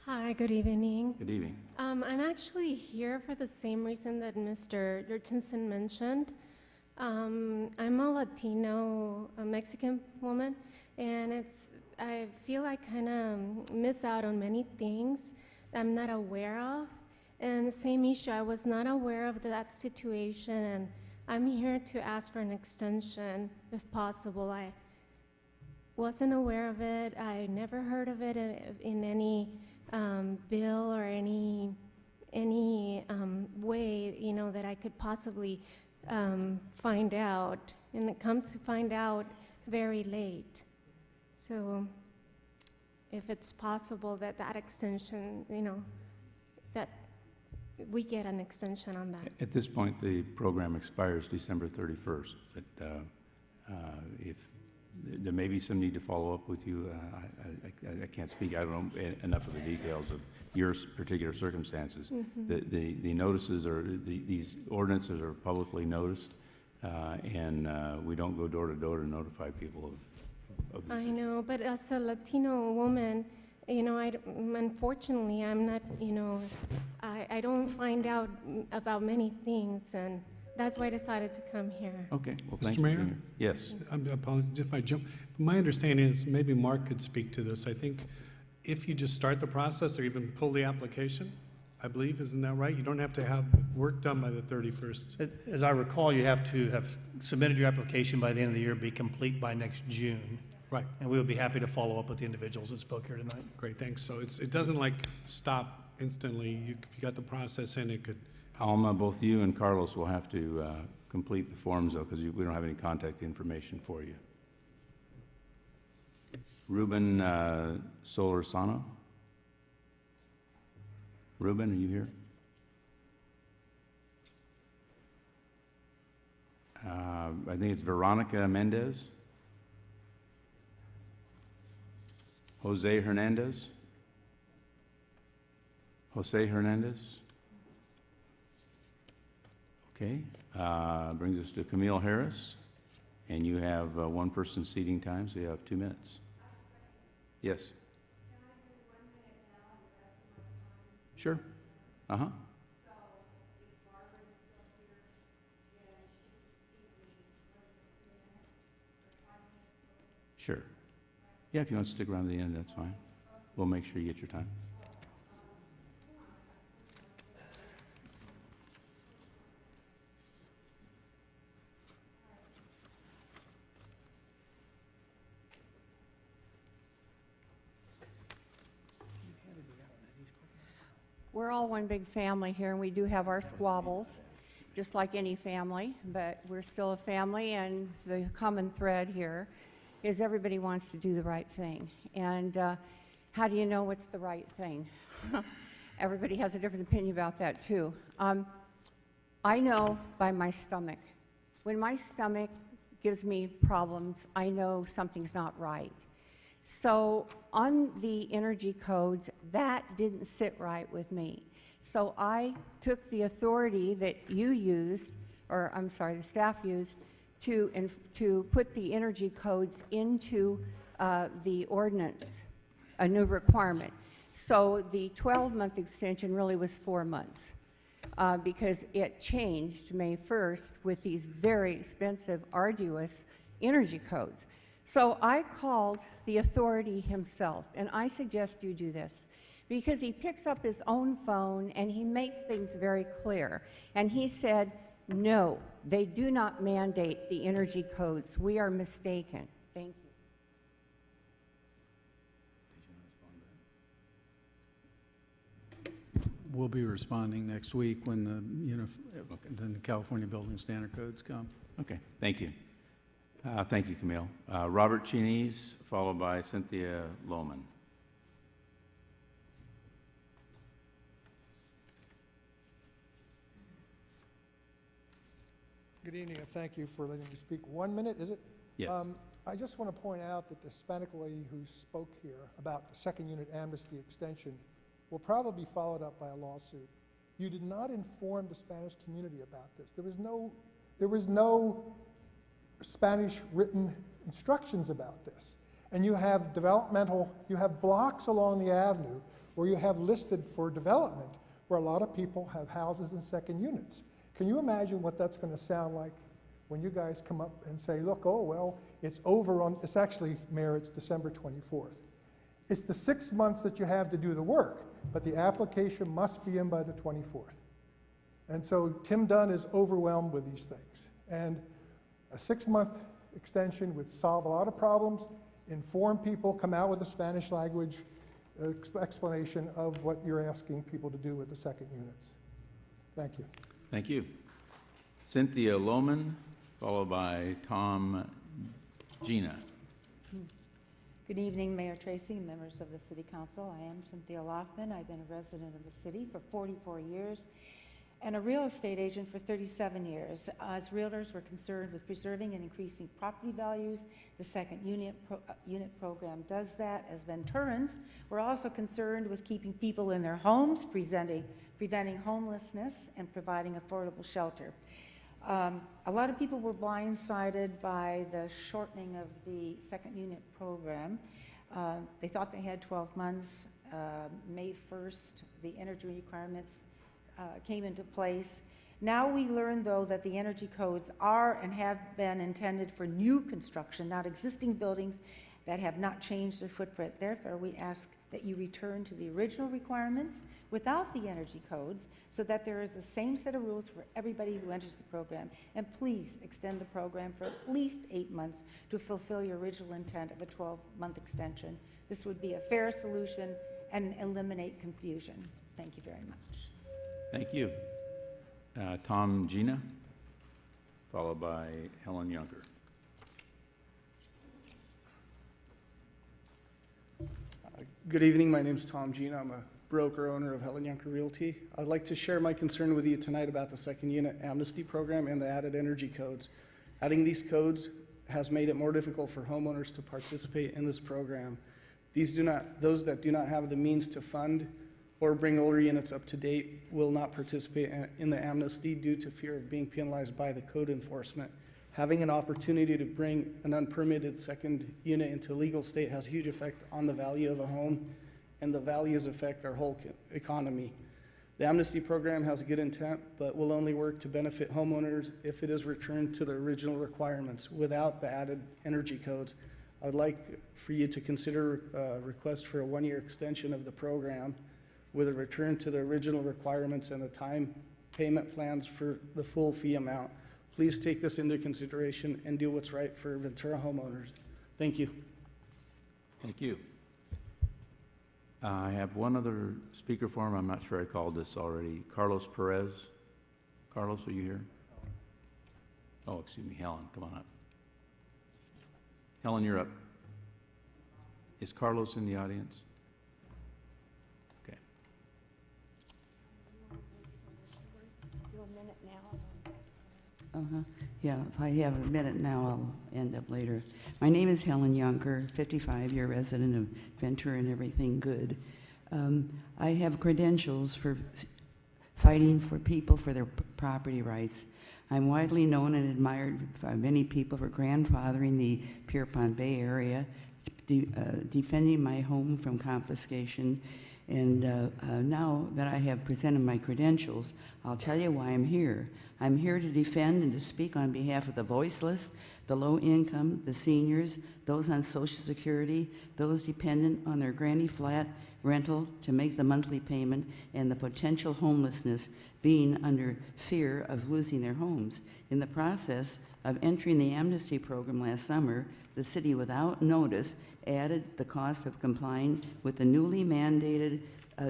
Hi, good evening. Good evening. I'm actually here for the same reason that Mr. Jurgensen mentioned. I'm a Latino, a Mexican woman, and I feel I kind of miss out on many things that I'm not aware of. And the same issue, I was not aware of that situation, and I'm here to ask for an extension, if possible. I wasn't aware of it. I never heard of it in any bill or any way, you know, that I could possibly find out, and it comes to find out very late. So if it's possible that extension, you know, that we get an extension on that. At this point, the program expires December 31st. But if there may be some need to follow up with you, I can't speak. I don't know enough of the details of your particular circumstances. Mm-hmm. The notices are these ordinances are publicly noticed, and we don't go door to door to notify people of these. I know, but as a Latino woman, you know, unfortunately, I'm not, you know, I don't find out about many things, and that's why I decided to come here. Okay. Well, Mr. thank you. Mayor? Yes. I apologize if I jump. My understanding is, maybe Mark could speak to this. I think if you just start the process or even pull the application, I believe, isn't that right? You don't have to have work done by the 31st. As I recall, you have to have submitted your application by the end of the year, be complete by next June. Right. And we would be happy to follow up with the individuals that spoke here tonight. Great, thanks. So it doesn't like stop instantly. If you got the process in, it could. Alma, both you and Carlos will have to complete the forms, though, because we don't have any contact information for you. Ruben Solorzano? Ruben, are you here? I think it's Veronica Mendez. Jose Hernandez? Jose Hernandez? Okay, brings us to Camille Harris, and you have one person seating time, so you have 2 minutes. Yes? Can I do 1 minute now and the rest of my time? Sure. Uh-huh. So, if Barbara's still here, then she can seat me, what is it, 3 minutes or 5 minutes? Sure. Yeah, if you want to stick around to the end, that's fine. We'll make sure you get your time. We're all one big family here, and we do have our squabbles, just like any family, but we're still a family, and the common thread here is everybody wants to do the right thing. And how do you know what's the right thing? Everybody has a different opinion about that, too. I know by my stomach. When my stomach gives me problems, I know something's not right. So on the energy codes, that didn't sit right with me. So I took the authority that you used, or I'm sorry, the staff used, to put the energy codes into the ordinance, a new requirement. So the 12-month extension really was 4 months because it changed May 1st with these very expensive, arduous energy codes. So I called the authority himself, and I suggest you do this, because he picks up his own phone and he makes things very clear. And he said, no, they do not mandate the energy codes. We are mistaken. Thank you. We'll be responding next week when the California Building Standard Codes come. Okay, thank you. Thank you, Camille. Robert Chianese, followed by Cynthia Loughman. Good evening, and thank you for letting me speak. 1 minute, is it? Yes. I just want to point out that the Hispanic lady who spoke here about the second unit amnesty extension will probably be followed up by a lawsuit. You did not inform the Spanish community about this. There was no Spanish written instructions about this. And you have blocks along the avenue where you have listed for development, where a lot of people have houses and second units. Can you imagine what that's going to sound like when you guys come up and say, look, oh, well, it's over on, it's actually, Mayor, it's December 24th. It's the 6 months that you have to do the work, but the application must be in by the 24th. And so Tim Dunn is overwhelmed with these things. And a 6-month extension would solve a lot of problems, inform people, come out with a Spanish language explanation of what you're asking people to do with the second units. Thank you. Thank you. Cynthia Loughman, followed by Tom Jina. Good evening, Mayor Tracy, members of the City Council. I am Cynthia Loughman. I've been a resident of the city for 44 years and a real estate agent for 37 years. As realtors, we're concerned with preserving and increasing property values. The second unit program does that. As Venturans, we're also concerned with keeping people in their homes, preventing homelessness, and providing affordable shelter. A lot of people were blindsided by the shortening of the second unit program. They thought they had 12 months. May 1st, the energy requirements came into place. Now we learn, though, that the energy codes are and have been intended for new construction, not existing buildings that have not changed their footprint. Therefore, we ask that you return to the original requirements without the energy codes so that there is the same set of rules for everybody who enters the program. And please extend the program for at least 8 months to fulfill your original intent of a 12-month extension. This would be a fair solution and eliminate confusion. Thank you very much. Thank you. Tom Jina, followed by Helen Yunker. Good evening. My name is Tom Jina. I'm a broker owner of Helen Yunker Realty. I'd like to share my concern with you tonight about the second unit amnesty program and the added energy codes. Adding these codes has made it more difficult for homeowners to participate in this program. Those that do not have the means to fund or bring older units up to date will not participate in the amnesty due to fear of being penalized by the code enforcement. Having an opportunity to bring an unpermitted second unit into legal state has a huge effect on the value of a home, and the values affect our whole economy. The amnesty program has a good intent, but will only work to benefit homeowners if it is returned to the original requirements without the added energy codes. I would like for you to consider a request for a 1-year extension of the program with a return to the original requirements and the time payment plans for the full fee amount. Please take this into consideration and do what's right for Ventura homeowners. Thank you. Thank you. I have one other speaker form. I'm not sure I called this already. Carlos Perez. Carlos, are you here? Oh, excuse me, Helen, come on up. Helen, you're up. Is Carlos in the audience? Okay. Do a minute now. Yeah, if I have a minute now, I'll end up later. My name is Helen Yunker, 55-year resident of Ventura and everything good. I have credentials for fighting for people for their property rights. I'm widely known and admired by many people for grandfathering the Pierpont Bay area, defending my home from confiscation. And now that I have presented my credentials, I'll tell you why I'm here. I'm here to defend and to speak on behalf of the voiceless, the low income, the seniors, those on Social Security, those dependent on their granny flat rental to make the monthly payment, and the potential homelessness being under fear of losing their homes. In the process of entering the amnesty program last summer, the city, without notice, added the cost of complying with the newly mandated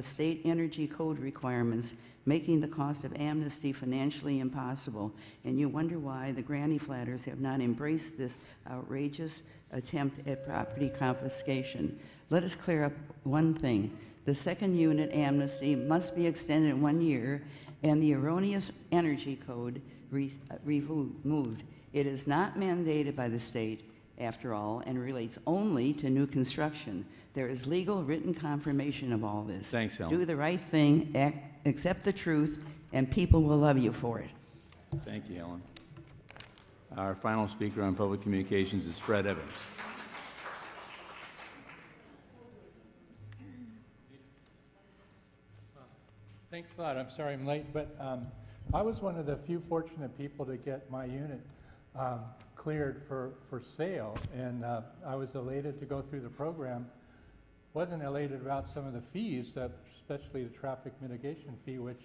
state energy code requirements, making the cost of amnesty financially impossible. And you wonder why the granny flatters have not embraced this outrageous attempt at property confiscation. Let us clear up one thing. The second unit amnesty must be extended 1 year and the erroneous energy code removed. It is not mandated by the state, after all, and relates only to new construction. There is legal written confirmation of all this. Thanks, Helen. Do the right thing, accept the truth, and people will love you for it. Thank you, Helen. Our final speaker on public communications is Fred Evans. Thanks a lot. I'm sorry I'm late, but I was one of the few fortunate people to get my unit cleared for sale, and I was elated to go through the program. Wasn't elated about some of the fees, especially the traffic mitigation fee, which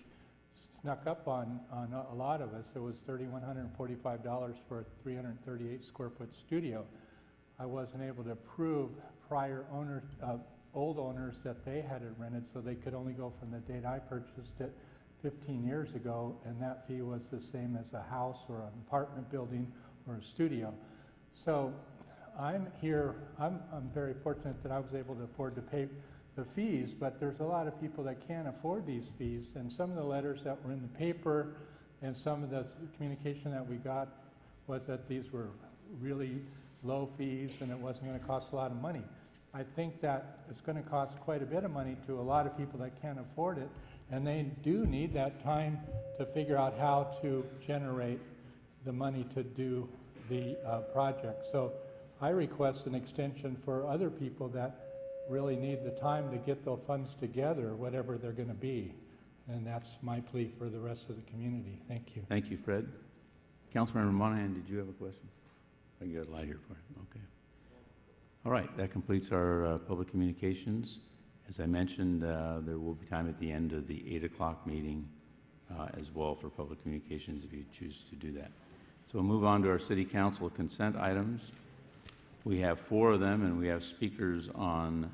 snuck up on a lot of us. It was $3,145 for a 338 square foot studio. I wasn't able to prove prior owners, old owners, that they had it rented, so they could only go from the date I purchased it 15 years ago, and that fee was the same as a house or an apartment building or a studio. So I'm here, I'm very fortunate that I was able to afford to pay the fees, but there's a lot of people that can't afford these fees, and some of the letters that were in the paper and some of the communication that we got was that these were really low fees and it wasn't going to cost a lot of money. I think that it's going to cost quite a bit of money to a lot of people that can't afford it, and they do need that time to figure out how to generate the money to do the project. So I request an extension for other people that really need the time to get those funds together, whatever they're going to be. And that's my plea for the rest of the community. Thank you. Thank you, Fred. Councilmember Monahan, did you have a question? I can get a light here for you. Okay. All right, that completes our public communications. As I mentioned, there will be time at the end of the 8 o'clock meeting as well for public communications if you choose to do that. So we'll move on to our City Council consent items. We have 4 of them, and we have speakers on